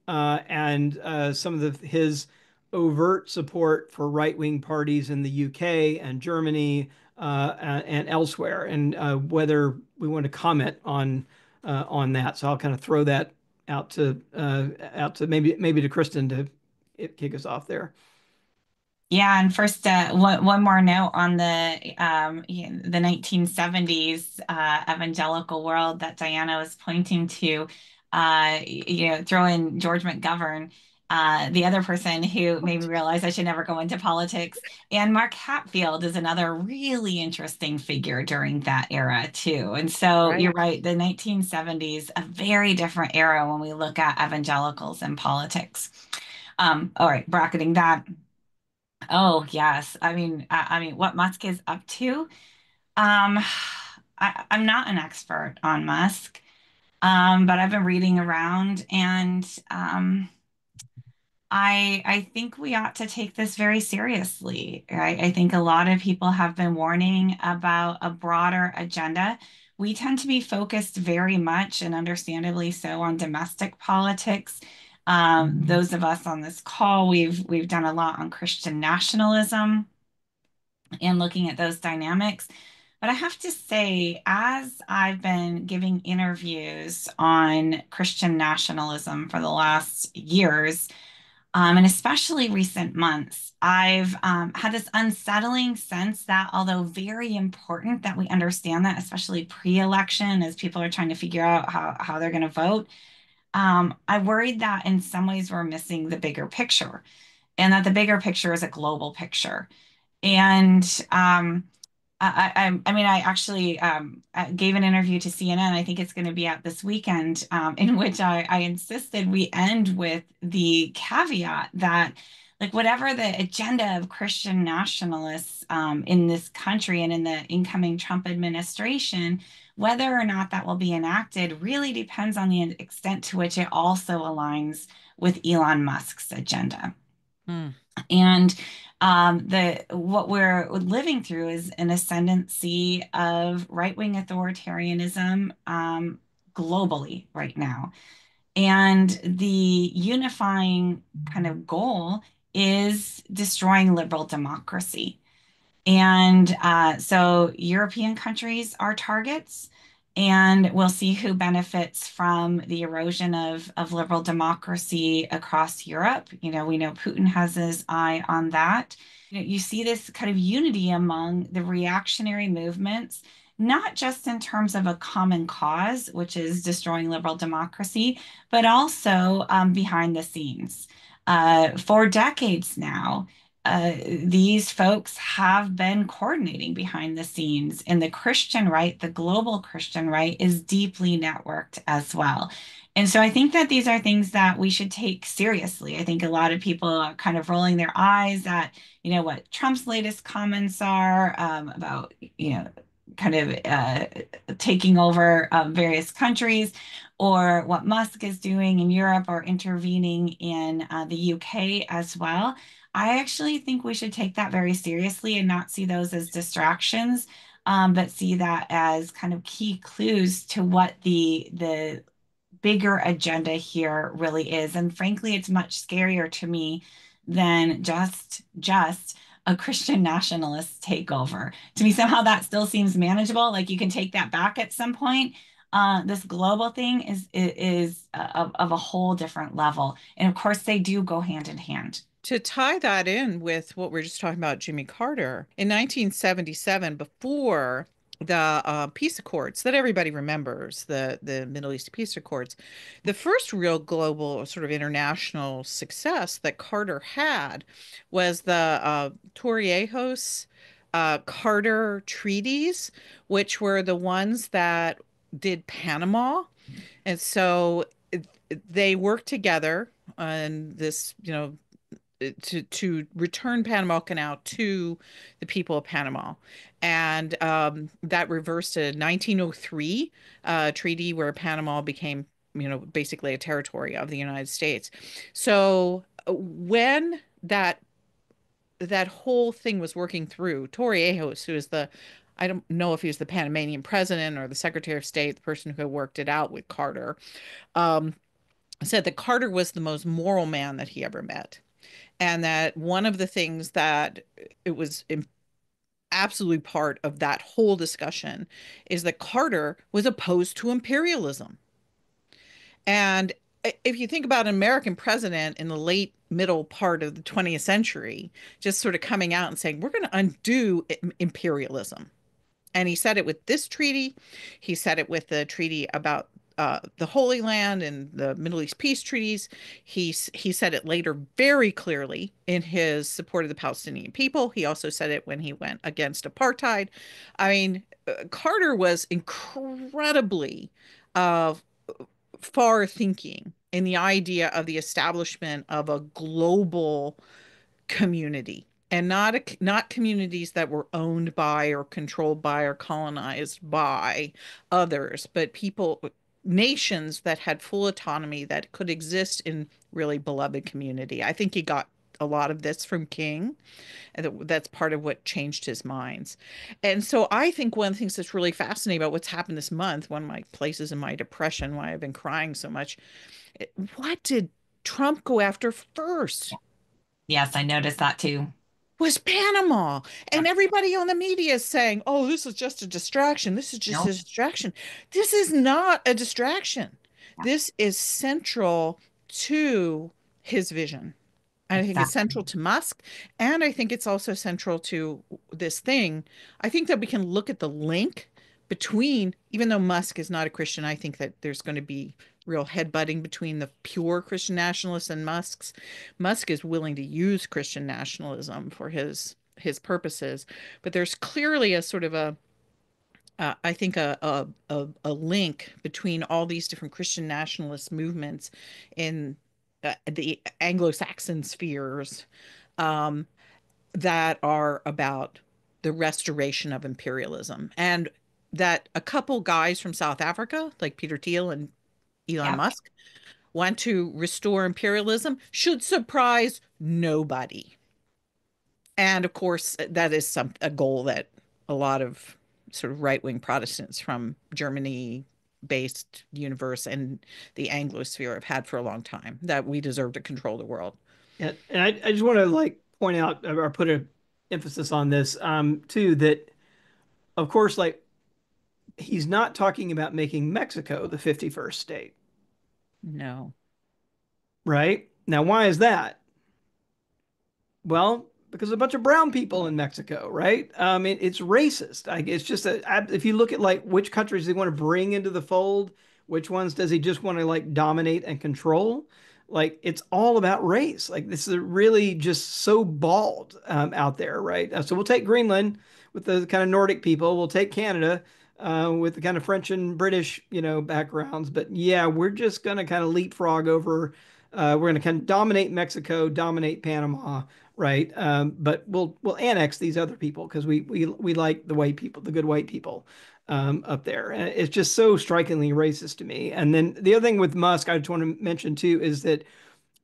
and some of his overt support for right-wing parties in the UK and Germany, and elsewhere, and whether we want to comment on that. So I'll kind of throw that out to maybe to Kristin to kick us off there. Yeah, and first, one more note on the 1970s evangelical world that Diana was pointing to. Throw in George McGovern, the other person who made me realize I should never go into politics. And Mark Hatfield is another really interesting figure during that era too. And so Right. you're right, the 1970s, a very different era when we look at evangelicals and politics. All right, bracketing that. Oh, yes. I mean, what Musk is up to. Um, I'm not an expert on Musk, but I've been reading around, and I think we ought to take this very seriously, right? I think a lot of people have been warning about a broader agenda. We tend to be focused very much, and understandably so, on domestic politics. Those of us on this call, we've done a lot on Christian nationalism and looking at those dynamics. But I have to say, as I've been giving interviews on Christian nationalism for the last years, and especially recent months, I've had this unsettling sense that, although very important that we understand that, especially pre-election, as people are trying to figure out how they're going to vote, I worried that in some ways we're missing the bigger picture, and that the bigger picture is a global picture. And I mean, I actually gave an interview to CNN. I think it's going to be out this weekend, in which I insisted we end with the caveat that, like, whatever the agenda of Christian nationalists in this country and in the incoming Trump administration, whether or not that will be enacted really depends on the extent to which it also aligns with Elon Musk's agenda. Hmm. And the what we're living through is an ascendancy of right-wing authoritarianism globally right now. And the unifying kind of goal is destroying liberal democracy. And so European countries are targets, and we'll see who benefits from the erosion of liberal democracy across Europe. We know Putin has his eye on that. You see this kind of unity among the reactionary movements, not just in terms of a common cause, which is destroying liberal democracy, but also behind the scenes. For decades now, these folks have been coordinating behind the scenes, and the Christian right, the global Christian right, is deeply networked as well. And so I think that these are things that we should take seriously. I think a lot of people are kind of rolling their eyes at, what Trump's latest comments are about, kind of taking over various countries, or what Musk is doing in Europe or intervening in the UK as well. I actually think we should take that very seriously and not see those as distractions, but see that as kind of key clues to what the bigger agenda here really is. And frankly, it's much scarier to me than just a Christian nationalist takeover. To me, somehow that still seems manageable. Like you can take that back at some point. This global thing is of a whole different level. And of course, they do go hand in hand. To tie that in with what we are just talking about, Jimmy Carter, in 1977, before the peace accords that everybody remembers, the Middle East peace accords, the first real global sort of international success that Carter had was the Torrijos Carter treaties, which were the ones that did Panama. And so they worked together on this, to return Panama Canal to the people of Panama. And that reversed a 1903 treaty where Panama became, basically a territory of the United States. So when that whole thing was working through, Torrijos, who is I don't know if he was the Panamanian president or the Secretary of State, the person who worked it out with Carter, um, said that Carter was the most moral man that he ever met. And that one of the things that it was absolutely part of that whole discussion is that Carter was opposed to imperialism. And if you think about an American president in the late middle part of the 20th century, just sort of coming out and saying, we're going to undo imperialism. And he said it with this treaty. He said it with the treaty about the Holy Land and the Middle East peace treaties. He said it later very clearly in his support of the Palestinian people. He also said it when he went against apartheid. I mean, Carter was incredibly uh, far thinking in the idea of the establishment of a global community, and not communities that were owned by or controlled by or colonized by others, but nations that had full autonomy that could exist in really beloved community. I think he got a lot of this from King, and that's part of what changed his minds. And so I think one of the things that's really fascinating about what's happened this month, one of my places in my depression, why I've been crying so much, what did Trump go after first? Yes, I noticed that too. Was Panama. Yeah. And everybody on the media is saying, oh, this is just a distraction. This is just a Nope. distraction. This is not a distraction. Yeah, This is central to his vision. I think it's exactly. central to Musk. And I think it's also central to this thing. I think that we can look at the link between, even though Musk is not a Christian, I think that there's going to be real headbutting between the pure Christian nationalists and Musk's. Musk is willing to use Christian nationalism for his purposes, but there's clearly a sort of I think a link between all these different Christian nationalist movements in the Anglo-Saxon spheres, um, that are about the restoration of imperialism, and that a couple guys from South Africa, like Peter Thiel and Elon Yeah, Musk, want to restore imperialism should surprise nobody. And of course, that is a goal that a lot of sort of right-wing Protestants from Germany based universe and the Anglosphere have had for a long time, that we deserve to control the world. And I just want to like point out or put a emphasis on this too, that of course, like he's not talking about making Mexico the 51st state, No. right? Now, why is that? Well, because a bunch of brown people in Mexico, right? It's racist. It's just if you look at like which countries they want to bring into the fold, which ones does he just want to like dominate and control? Like it's all about race. Like this is really just so bald out there, right? So we'll take Greenland with the kind of Nordic people. We'll take Canada with the kind of French and British, backgrounds. But yeah, we're just gonna kind of leapfrog over. We're gonna kind of dominate Mexico, dominate Panama, right? But we'll annex these other people because we like the white people, the good white people up there. And it's just so strikingly racist to me. And then the other thing with Musk, I just want to mention too, is that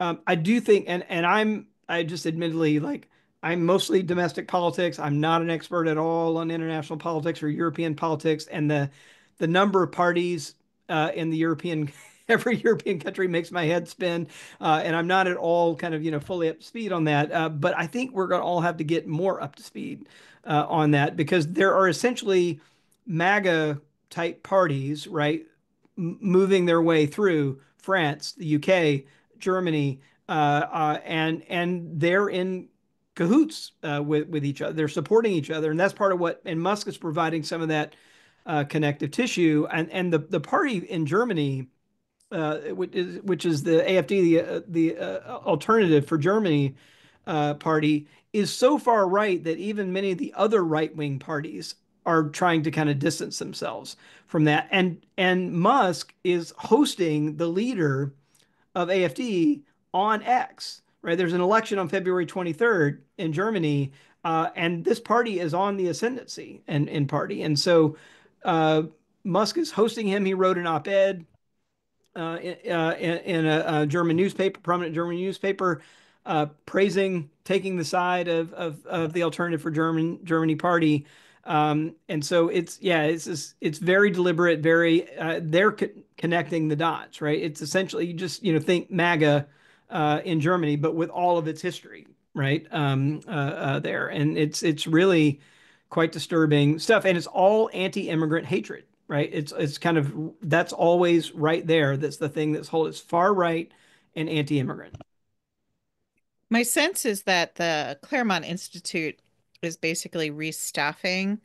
I do think, and I just admittedly like I'm mostly domestic politics. I'm not an expert at all on international politics or European politics, and the number of parties in the European every European country makes my head spin, and I'm not at all kind of fully up to speed on that. But I think we're going to all have to get more up to speed on that because there are essentially MAGA type parties, right, moving their way through France, the UK, Germany, and they're in cahoots with each other. They're supporting each other, and that's part of what. And Musk is providing some of that connective tissue, and the party in Germany, which is the AfD, the alternative for Germany party, is so far right that even many of the other right wing parties are trying to kind of distance themselves from that. And Musk is hosting the leader of AfD on X. Right, there's an election on February 23rd in Germany, and this party is on the ascendancy and in party, and so uh, Musk is hosting him. He wrote an op-ed in a German newspaper, prominent German newspaper, taking the side of the alternative for Germany party. And so it's very deliberate, very they're connecting the dots, right? It's essentially you just think MAGA in Germany, but with all of its history, right? There, and it's really quite disturbing stuff, and it's all anti-immigrant hatred, right? It's kind of that's always right there. That's the thing that's hold. It's far right and anti-immigrant. My sense is that the Claremont Institute is basically restaffing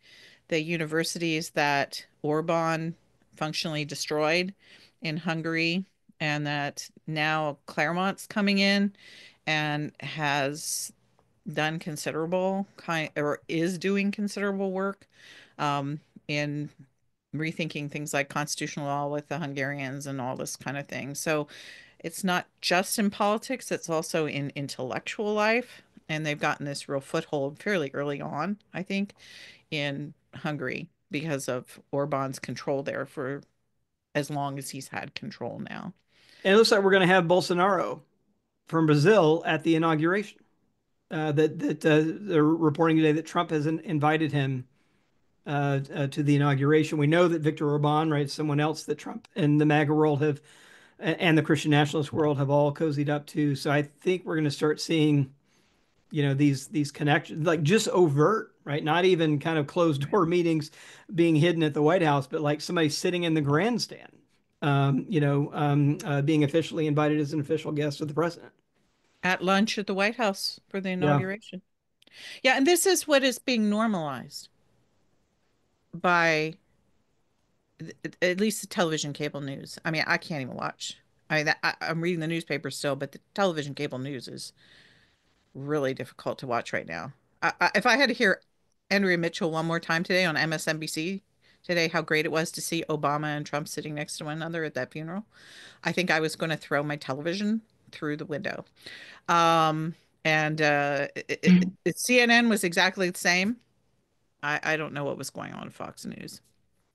the universities that Orban functionally destroyed in Hungary, and that now Claremont's coming in and has done considerable kind or is doing considerable work in rethinking things like constitutional law with the Hungarians and all this kind of thing. So it's not just in politics, it's also in intellectual life. And they've gotten this real foothold fairly early on, I think, in Hungary because of Orban's control there for as long as he's had control now. And it looks like we're going to have Bolsonaro from Brazil at the inauguration. That they're reporting today that Trump has invited him to the inauguration. We know that Viktor Orban, right, someone else that Trump and the MAGA world have, and the Christian nationalist world have all cozied up to. So I think we're going to start seeing, these connections, like just overt, right? Not even kind of closed door meetings being hidden at the White House, but like somebody sitting in the grandstand, being officially invited as an official guest of the president. At lunch at the White House for the Yeah. inauguration. Yeah, and this is what is being normalized by at least the television cable news. I mean, I can't even watch. I'm reading the newspaper still, but the television cable news is really difficult to watch right now. If I had to hear Andrea Mitchell one more time today on MSNBC today, how great it was to see Obama and Trump sitting next to one another at that funeral, I think I was going to throw my television through the window. Um, and CNN was exactly the same. I don't know what was going on in Fox News.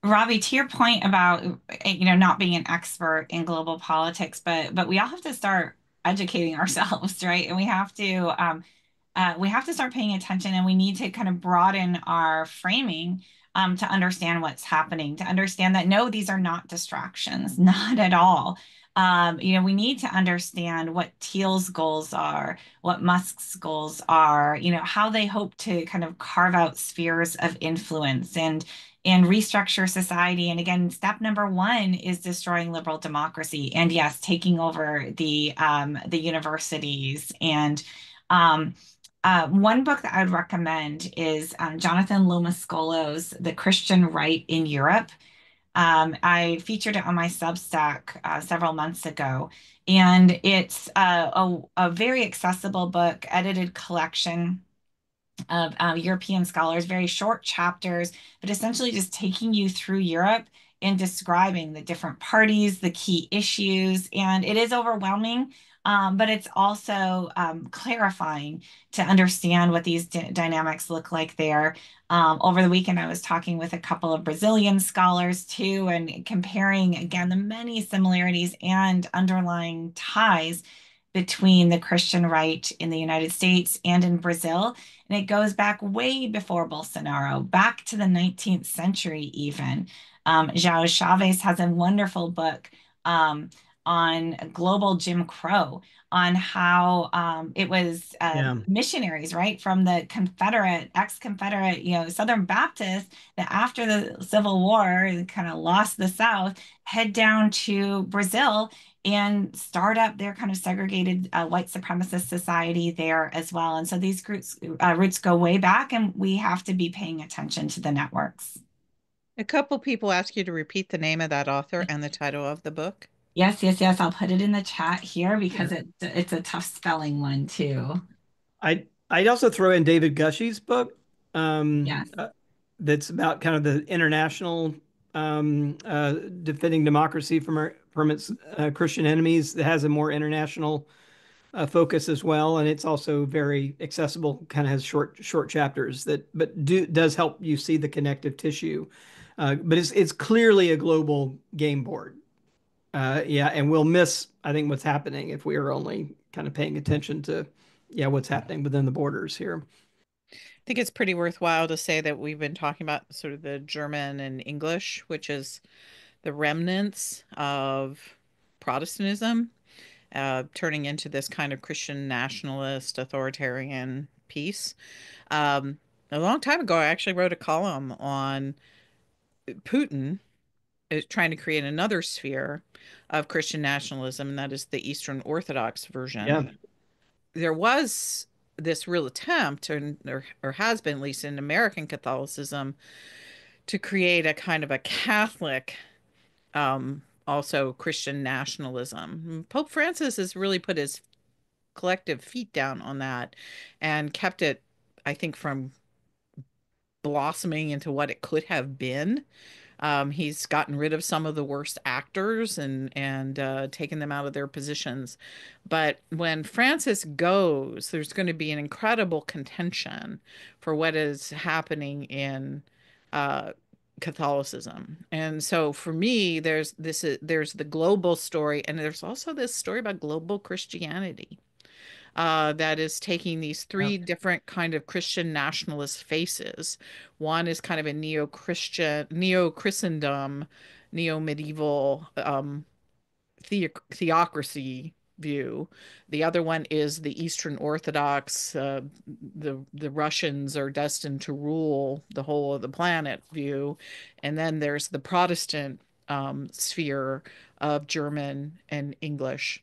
Robbie, to your point about not being an expert in global politics, but we all have to start educating ourselves, right? And we have to start paying attention, and we need to kind of broaden our framing to understand what's happening, to understand that no, these are not distractions, not at all. We need to understand what Thiel's goals are, what Musk's goals are, how they hope to kind of carve out spheres of influence and restructure society. And again, step number one is destroying liberal democracy, and yes, taking over the universities. And one book that I would recommend is Jonathan Lomascolo's The Christian Right in Europe. I featured it on my Substack several months ago, and it's a very accessible book, edited collection of European scholars, very short chapters, but essentially just taking you through Europe and describing the different parties, the key issues. And it is overwhelming, but it's also clarifying to understand what these dynamics look like there. Over the weekend, I was talking with a couple of Brazilian scholars too, and comparing again the many similarities and underlying ties between the Christian right in the United States and in Brazil. And it goes back way before Bolsonaro, back to the 19th century even. João Chaves has a wonderful book on global Jim Crow, on how it was Yeah. missionaries, right, from the Confederate, ex-Confederate, Southern Baptists that after the Civil War kind of lost the South, head down to Brazil and start up their kind of segregated white supremacist society there as well. And so these groups roots go way back, and we have to be paying attention to the networks. A couple people ask you to repeat the name of that author and the title of the book. Yes, yes, yes. I'll put it in the chat here Yeah. because it's a tough spelling one too. I'd also throw in David Gushie's book, Yes. that's about kind of the international defending democracy from its Christian enemies. That has a more international focus as well, and it's also very accessible. Kind of has short chapters that, but does help you see the connective tissue. But it's clearly a global game board. Yeah, and we'll miss, I think, what's happening if we are only kind of paying attention to, yeah, what's happening within the borders here. I think it's pretty worthwhile to say that we've been talking about sort of the German and English, which is the remnants of Protestantism, turning into this kind of Christian nationalist authoritarian piece. A long time ago, I actually wrote a column on Putin is trying to create another sphere of Christian nationalism, and that is the Eastern Orthodox version. Yeah. There was this real attempt, or has been at least in American Catholicism, to create a kind of a Catholic, also Christian nationalism. Pope Francis has really put his collective feet down on that and kept it, I think, from blossoming into what it could have been. He's gotten rid of some of the worst actors and taken them out of their positions. But when Francis goes, there's going to be an incredible contention for what is happening in uh, Catholicism. And so for me, there's the global story, and there's also this story about global Christianity. That is taking these Yeah. three different kind of Christian nationalist faces. One is kind of a neo-Christian, neo-Christendom, neo-medieval theocracy view. The other one is the Eastern Orthodox, the Russians are destined to rule the whole of the planet view. And then there's the Protestant sphere of German and English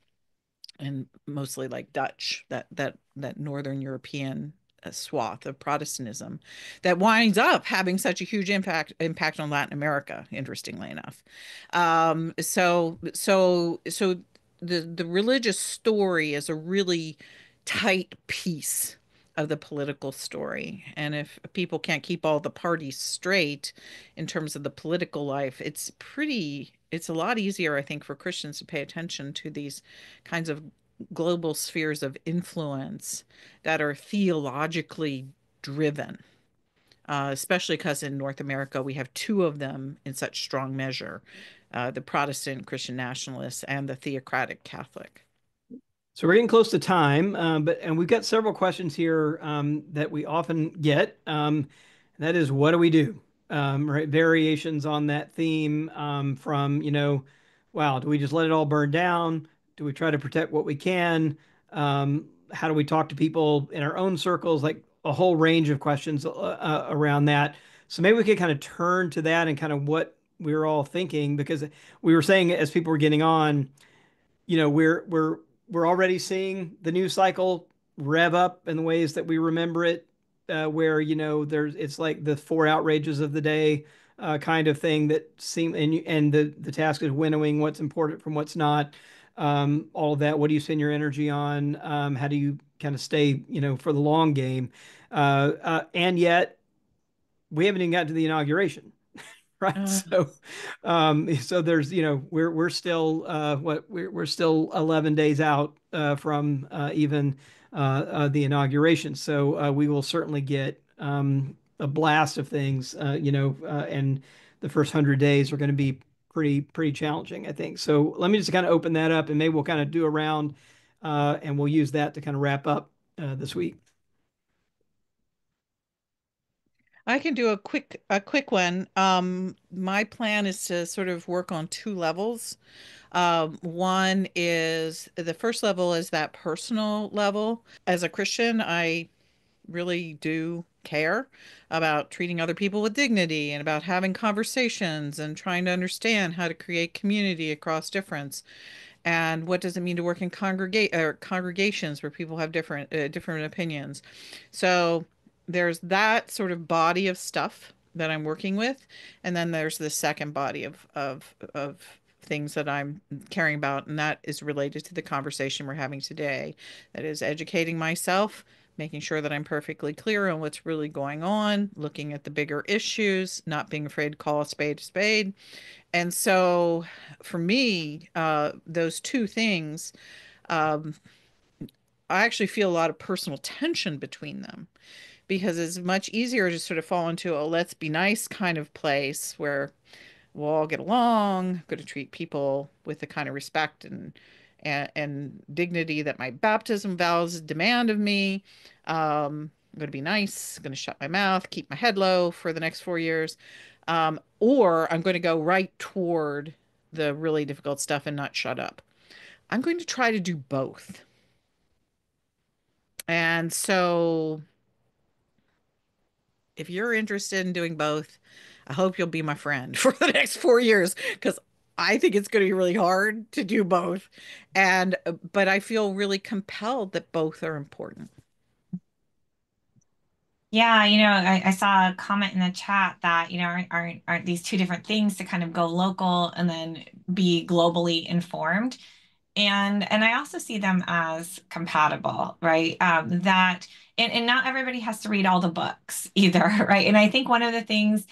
and mostly like Dutch, that Northern European swath of Protestantism that winds up having such a huge impact on Latin America, interestingly enough. So the religious story is a really tight piece of the political story. And if people can't keep all the parties straight in terms of the political life, it's a lot easier, I think, for Christians to pay attention to these kinds of global spheres of influence that are theologically driven, especially because in North America we have two of them in such strong measure, the Protestant Christian nationalists and the theocratic Catholic. So we're getting close to time, and we've got several questions here that we often get. That is, what do we do? Right, variations on that theme from, wow, do we just let it all burn down? Do we try to protect what we can? How do we talk to people in our own circles? Like a whole range of questions around that. So maybe we could kind of turn to that and kind of what we were all thinking, because we were saying as people were getting on, we're already seeing the news cycle rev up in the ways that we remember it, where it's like the four outrages of the day kind of thing that seem, and the task is winnowing what's important from what's not. All of that. What do you spend your energy on? How do you kind of stay, for the long game? And yet we haven't even gotten to the inauguration. Right. Uh, So there's, we're still we're still 11 days out from even the inauguration. So we will certainly get a blast of things, and the first 100 days are going to be pretty challenging, I think. So let me just kind of open that up, and maybe we'll kind of do a round, and we'll use that to kind of wrap up this week. I can do a quick one. My plan is to sort of work on two levels. One is the first level is that personal level. As a Christian, I really do care about treating other people with dignity and about having conversations and trying to understand how to create community across difference. And what does it mean to work in congregations where people have different opinions? So there's that sort of body of stuff that I'm working with, and then there's the second body of things that I'm caring about, and that is related to the conversation we're having today. That is educating myself, making sure that I'm perfectly clear on what's really going on, looking at the bigger issues, not being afraid to call a spade. And so for me, those two things, um, I actually feel a lot of personal tension between them because it's much easier to sort of fall into a let's be nice kind of place where we'll all get along, going to treat people with the kind of respect and dignity that my baptism vows demand of me. I'm going to be nice, going to shut my mouth, keep my head low for the next 4 years. Or I'm going to go right toward the really difficult stuff and not shut up. I'm going to try to do both. And so if you're interested in doing both, I hope you'll be my friend for the next 4 years because I think it's going to be really hard to do both. And, but I feel really compelled that both are important. Yeah, I saw a comment in the chat that, aren't these two different things to kind of go local and then be globally informed? And I also see them as compatible, right? That and not everybody has to read all the books either, right? And I think one of the things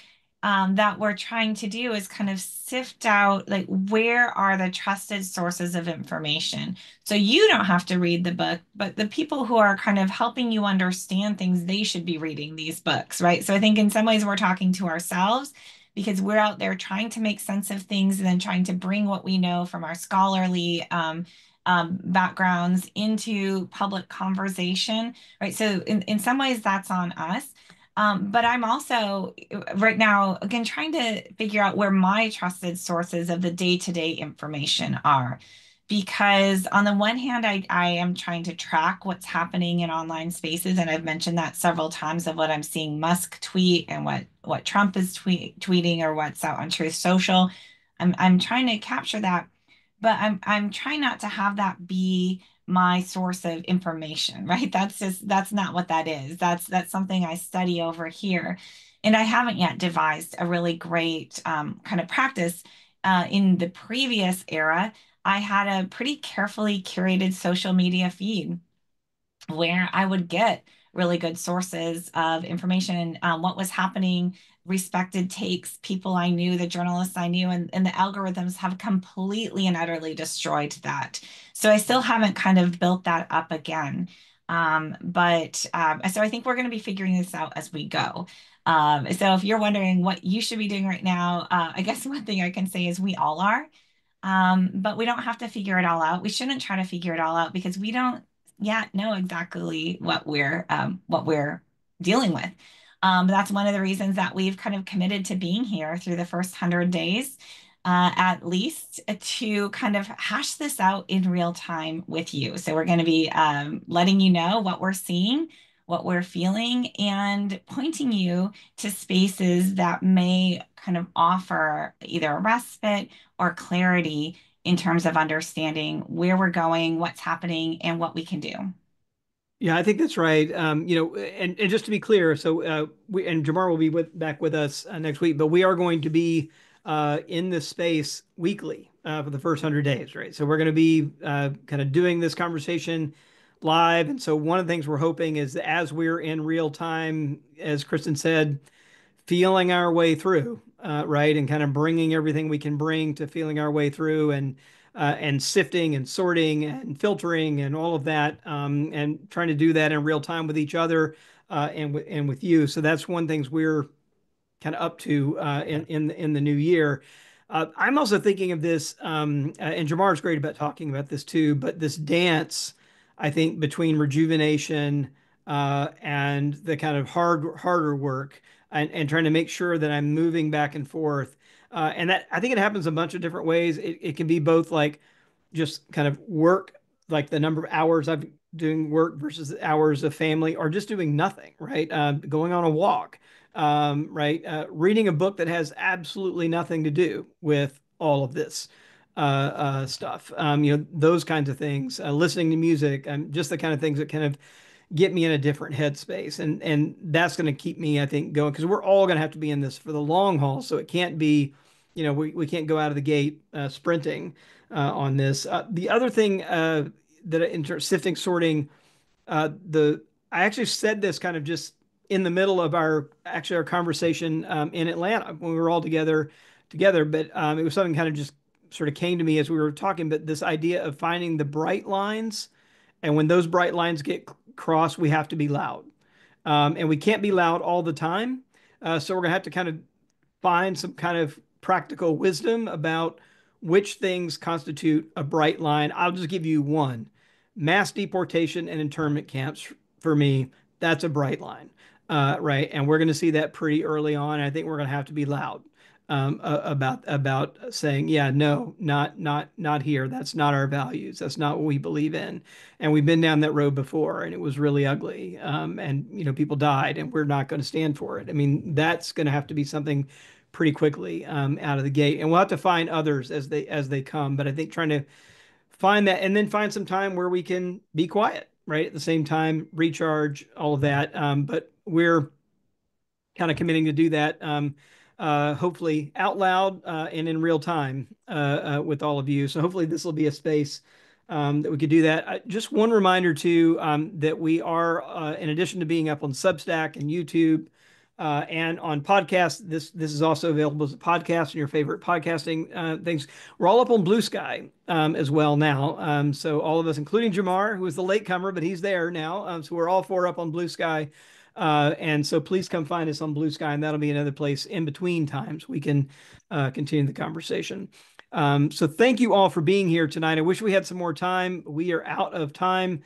that we're trying to do is kind of sift out like where are the trusted sources of information. So you don't have to read the book, but the people who are kind of helping you understand things, they should be reading these books, right? So I think in some ways we're talking to ourselves because we're out there trying to make sense of things and then trying to bring what we know from our scholarly backgrounds into public conversation, right? So in some ways that's on us. But I'm also right now, again, trying to figure out where my trusted sources of the day-to-day information are. Because on the one hand, I am trying to track what's happening in online spaces, and I've mentioned that several times of what I'm seeing Musk tweet and what Trump is tweeting or what's out on Truth Social. I'm trying to capture that, but I'm trying not to have that be my source of information, right? That's not what that is. That's something I study over here. And I haven't yet devised a really great kind of practice. In the previous era, I had a pretty carefully curated social media feed where I would get really good sources of information, what was happening, respected takes, people I knew, the journalists I knew, and the algorithms have completely and utterly destroyed that. So I still haven't kind of built that up again. But so I think we're going to be figuring this out as we go. So if you're wondering what you should be doing right now, I guess one thing I can say is we all are. But we don't have to figure it all out. We shouldn't try to figure it all out because we don't yet know exactly what we're dealing with. That's one of the reasons that we've kind of committed to being here through the first 100 days, at least to kind of hash this out in real time with you. So we're going to be letting you know what we're seeing, what we're feeling, and pointing you to spaces that may kind of offer either a respite or clarity in terms of understanding where we're going, what's happening, and what we can do. Yeah, I think that's right. And just to be clear, so we and Jamar will be back with us next week, but we are going to be in this space weekly for the first 100 days, right? So we're going to be kind of doing this conversation live, and so one of the things we're hoping is that as we're in real time, as Kristen said, feeling our way through, right, and kind of bringing everything we can bring to feeling our way through and sifting and sorting and filtering and all of that, and trying to do that in real time with each other and with you. So that's one things we're kind of up to in the new year. I'm also thinking of this, and Jamar's great about talking about this too, but this dance, I think, between rejuvenation and the kind of harder work. and trying to make sure that I'm moving back and forth. And that I think it happens a bunch of different ways. It can be both like just kind of work, like the number of hours I've doing work versus the hours of family, or just doing nothing, right? Going on a walk, right? Reading a book that has absolutely nothing to do with all of this stuff. Those kinds of things, listening to music, just the kind of things that kind of get me in a different headspace. And that's going to keep me, I think, going because we're all going to have to be in this for the long haul. So it can't be, we can't go out of the gate sprinting on this. The other thing that in terms of sifting, sorting, the I actually said this kind of just in the middle of our conversation in Atlanta when we were all together, but it was something kind of just sort of came to me as we were talking. But this idea of finding the bright lines, and when those bright lines get crossed, we have to be loud, and we can't be loud all the time. So we're gonna have to kind of find some kind of practical wisdom about which things constitute a bright line. I'll just give you one. Mass deportation and internment camps, for me, that's a bright line, right? And we're going to see that pretty early on. I think we're going to have to be loud about saying, yeah, no, not here. That's not our values. That's not what we believe in. And we've been down that road before, and it was really ugly. And people died, and we're not going to stand for it. I mean, that's going to have to be something pretty quickly out of the gate, and we'll have to find others as they come. But I think trying to find that and then find some time where we can be quiet, right? At the same time, recharge, all of that. But we're kind of committing to do that, hopefully out loud and in real time with all of you. So hopefully this will be a space that we could do that. Just one reminder too, that we are, in addition to being up on Substack and YouTube, and on podcasts, this is also available as a podcast in your favorite podcasting things. We're all up on Blue Sky as well now. So all of us, including Jemar, who is the latecomer, but he's there now. So we're all four up on Blue Sky. And so please come find us on Blue Sky, and that'll be another place in between times we can continue the conversation. So thank you all for being here tonight. I wish we had some more time. We are out of time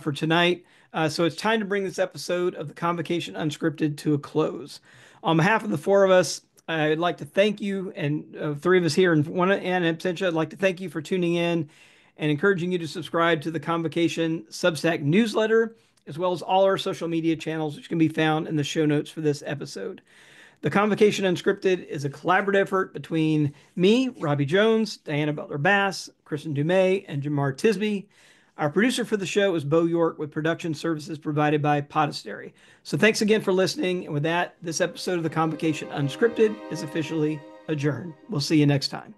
for tonight. So it's time to bring this episode of the Convocation Unscripted to a close. On behalf of the four of us, I'd like to thank you, and three of us here, and one and absentia, I'd like to thank you for tuning in and encouraging you to subscribe to the Convocation Substack newsletter, as well as all our social media channels, which can be found in the show notes for this episode. The Convocation Unscripted is a collaborative effort between me, Robbie Jones, Diana Butler Bass, Kristin Du Mez, and Jemar Tisby. Our producer for the show is Bo York, with production services provided by Podastery. So thanks again for listening. And with that, this episode of The Convocation Unscripted is officially adjourned. We'll see you next time.